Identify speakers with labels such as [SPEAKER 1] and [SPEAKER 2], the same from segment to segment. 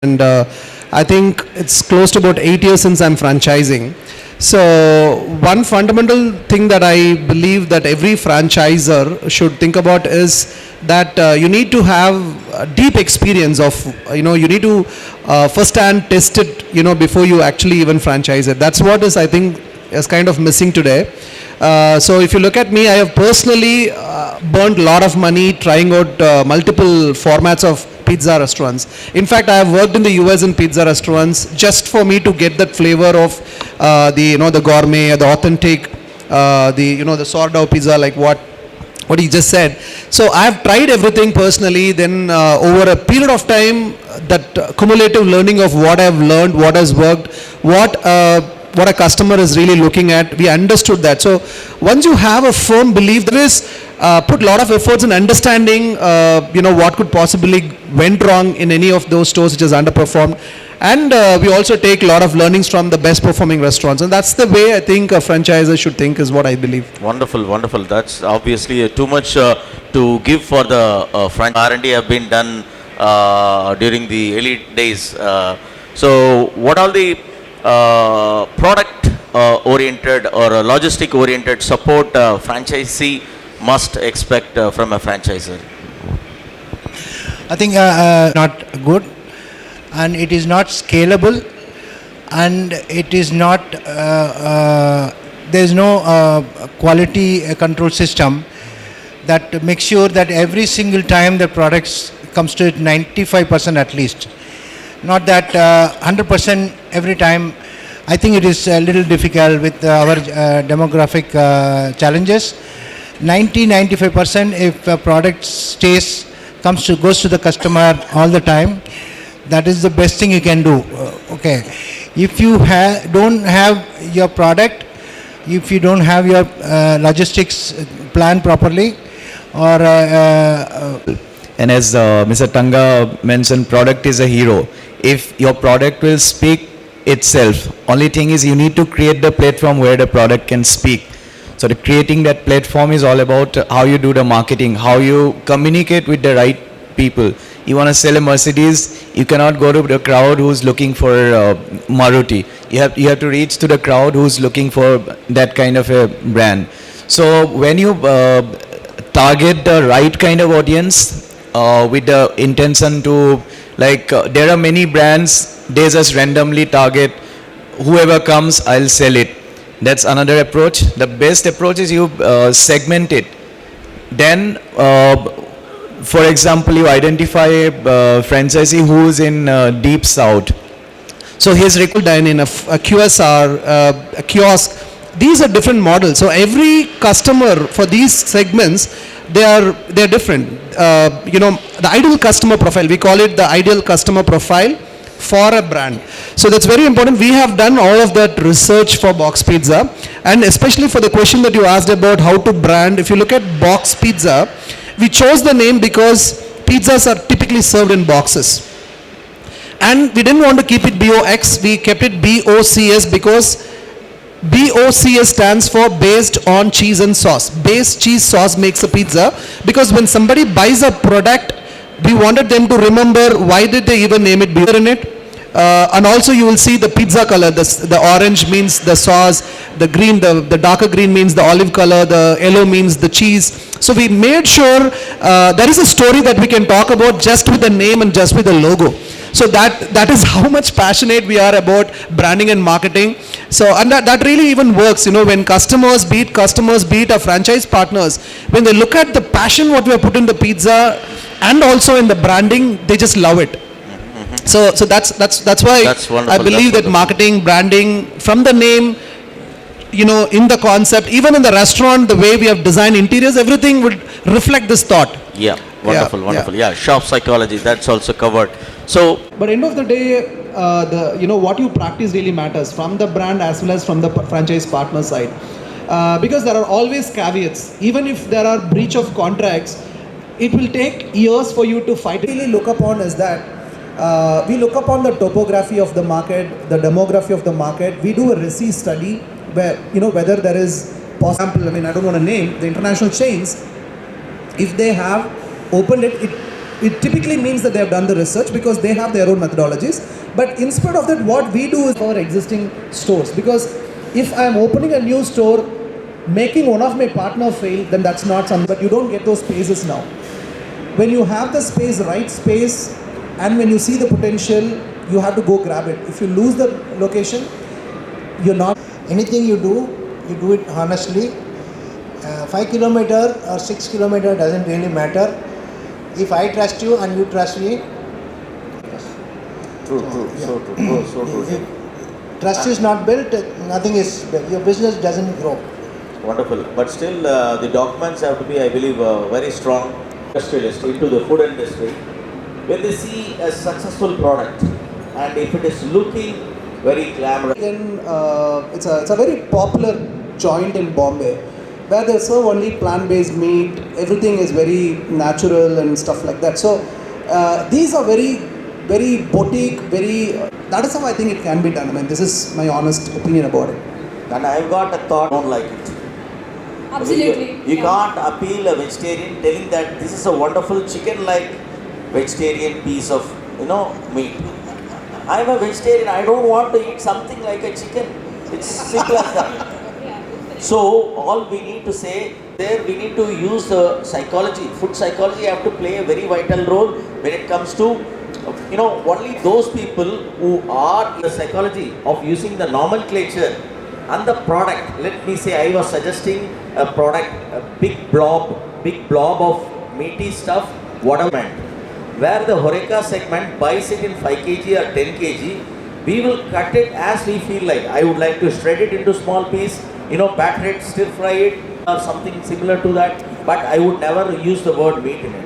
[SPEAKER 1] and I think it's close to about 8 years since I'm franchising. So one fundamental thing that I believe that every franchisor should think about is that you need to have a deep experience of, you need to first-hand test it, before you actually even franchise it. That's what is, I think, is kind of missing today. So if you look at me, I have personally burned a lot of money trying out multiple formats of pizza restaurants. In fact, I have worked in the US in pizza restaurants just for me to get that flavor of the gourmet, the authentic, the sourdough pizza, like what he just said. So I have tried everything personally. Then over a period of time, that cumulative learning of what I have learned, what has worked, what a customer is really looking at, we understood that. So once you have a firm belief, there is put a lot of efforts in understanding what could possibly went wrong in any of those stores which has underperformed, and we also take a lot of learnings from the best performing restaurants, and that's the way I think a franchisor should think, is what I believe.
[SPEAKER 2] Wonderful, wonderful. That's obviously too much to give for the franchise. R&D have been done during the early days. So what are the product oriented or logistic oriented support franchisee must expect from a franchisor?
[SPEAKER 3] I think not good, and it is not scalable, and it is not there is no quality control system that makes sure that every single time the products comes to it 95% at least. Not that 100% every time. I think it is a little difficult with our demographic challenges. 90-95% if a product goes to the customer all the time, that is the best thing you can do. Okay, if you don't have your product, if you don't have your logistics planned properly, or
[SPEAKER 4] and as Mr. Tanga mentioned, product is a hero. If your product will speak itself, only thing is you need to create the platform where the product can speak. So creating that platform is all about how you do the marketing, how you communicate with the right people. You want to sell a Mercedes, you cannot go to the crowd who's looking for Maruti. You have to reach to the crowd who's looking for that kind of a brand. So when you target the right kind of audience with the intention to, there are many brands, they just randomly target whoever comes, I'll sell it. That's another approach. The best approach is you segment it. Then, for example, you identify a franchisee who's in deep south.
[SPEAKER 1] So here's Recall Dine-In, a QSR, a kiosk. These are different models. So every customer for these segments, they're different. The ideal customer profile, we call it the ideal customer profile for a brand. So that's very important. We have done all of that research for Box Pizza, and especially for the question that you asked about how to brand. If you look at Box Pizza, we chose the name because pizzas are typically served in boxes, and we didn't want to keep it BOX. We kept it BOCS because BOCS stands for based on cheese and sauce. Base cheese sauce makes a pizza, because when somebody buys a product, we wanted them to remember why did they even name it beer in it. And also you will see the pizza color. The orange means the sauce, the green, the darker green means the olive color, the yellow means the cheese. So we made sure there is a story that we can talk about just with the name and just with the logo. So that is how much passionate we are about branding and marketing. So, and that really even works, when customers beat our franchise partners, when they look at the passion what we have put in the pizza and also in the branding, they just love it. So that's why I believe that marketing, branding, from the name, in the concept, even in the restaurant, the way we have designed interiors, everything would reflect this thought.
[SPEAKER 2] Yeah, wonderful, wonderful. Yeah, shop psychology, that's also covered. So,
[SPEAKER 1] but end of the day, what you practice really matters, from the brand as well as from the franchise partner side, because there are always caveats. Even if there are breach of contracts, it will take years for you to fight. Really look upon is that we look upon the topography of the market, the demography of the market. We do a RISI study where whether there is, for example, I don't want to name the international chains. If they have opened it, It typically means that they have done the research because they have their own methodologies. But instead of that, what we do is for existing stores. Because if I am opening a new store, making one of my partner fail, then that's not something. But you don't get those spaces now. When you have the space, right space, and when you see the potential, you have to go grab it. If you lose the location, you're not.
[SPEAKER 3] Anything you do it honestly. 5 kilometer or 6 kilometer doesn't really matter. If I trust you and you trust me,
[SPEAKER 2] True, so true, so true.
[SPEAKER 3] if trust is not built, nothing is built. Your business doesn't grow.
[SPEAKER 2] Wonderful. But still, the documents have to be, I believe, very strong. Industrialist into the food industry, when they see a successful product and if it is looking very glamorous.
[SPEAKER 1] Then it's a very popular joint in Bombay where they serve only plant-based meat. Everything is very natural and stuff like that. So these are very boutique, that is how I think it can be done. I mean, this is my honest opinion about it.
[SPEAKER 2] And I've got a thought, don't like it.
[SPEAKER 5] Absolutely.
[SPEAKER 2] You can't appeal a vegetarian telling that this is a wonderful chicken-like vegetarian piece of, meat. I'm a vegetarian, I don't want to eat something like a chicken. It's simple as that. So, all we need to say there, we need to use the psychology. Food psychology have to play a very vital role when it comes to, only those people who are in the psychology of using the nomenclature and the product. Let me say, I was suggesting a product, a big blob of meaty stuff, whatever. Where the Horeca segment buys it in 5 kg or 10 kg, we will cut it as we feel like. I would like to shred it into small piece, batter it, stir fry it, or something similar to that. But I would never use the word meat in it.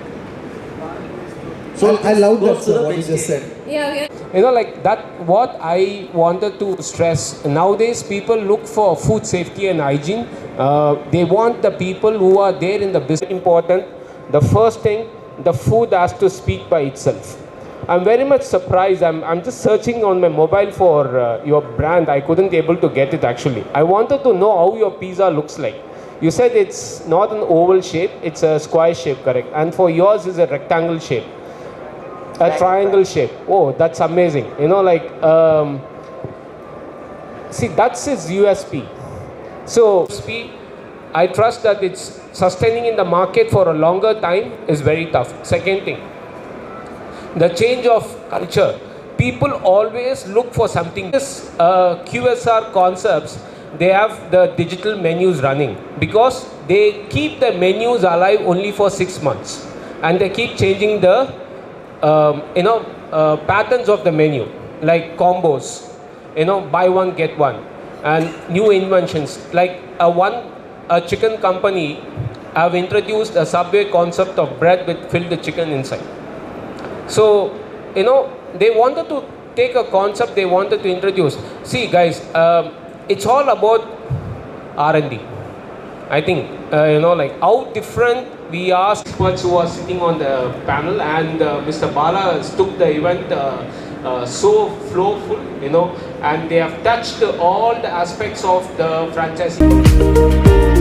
[SPEAKER 1] So I love that,
[SPEAKER 2] goes to
[SPEAKER 1] sir,
[SPEAKER 2] the
[SPEAKER 1] what you just
[SPEAKER 2] vegetarian.
[SPEAKER 1] said.
[SPEAKER 6] Like that, what I wanted to stress, nowadays people look for food safety and hygiene. They want the people who are there in the business. Important. The first thing, the food has to speak by itself. I'm very much surprised. I'm just searching on my mobile for your brand. I couldn't be able to get it actually. I wanted to know how your pizza looks like. You said it's not an oval shape, it's a square shape, correct? And for yours is a rectangle shape. A triangle shape. Oh, that's amazing. See, that's his USP. So, I trust that it's sustaining in the market for a longer time is very tough. Second thing, the change of culture. People always look for something. This QSR concepts, they have the digital menus running because they keep the menus alive only for 6 months and they keep changing the patterns of the menu, like combos, buy one get one, and new inventions. Like a chicken company have introduced a Subway concept of bread with filled the chicken inside. So, they wanted to take a concept they wanted to introduce. See, guys, it's all about R&D. I think, like how different we are. Experts who are sitting on the panel, and Mr. Bala took the event so flowful, and they have touched all the aspects of the franchising.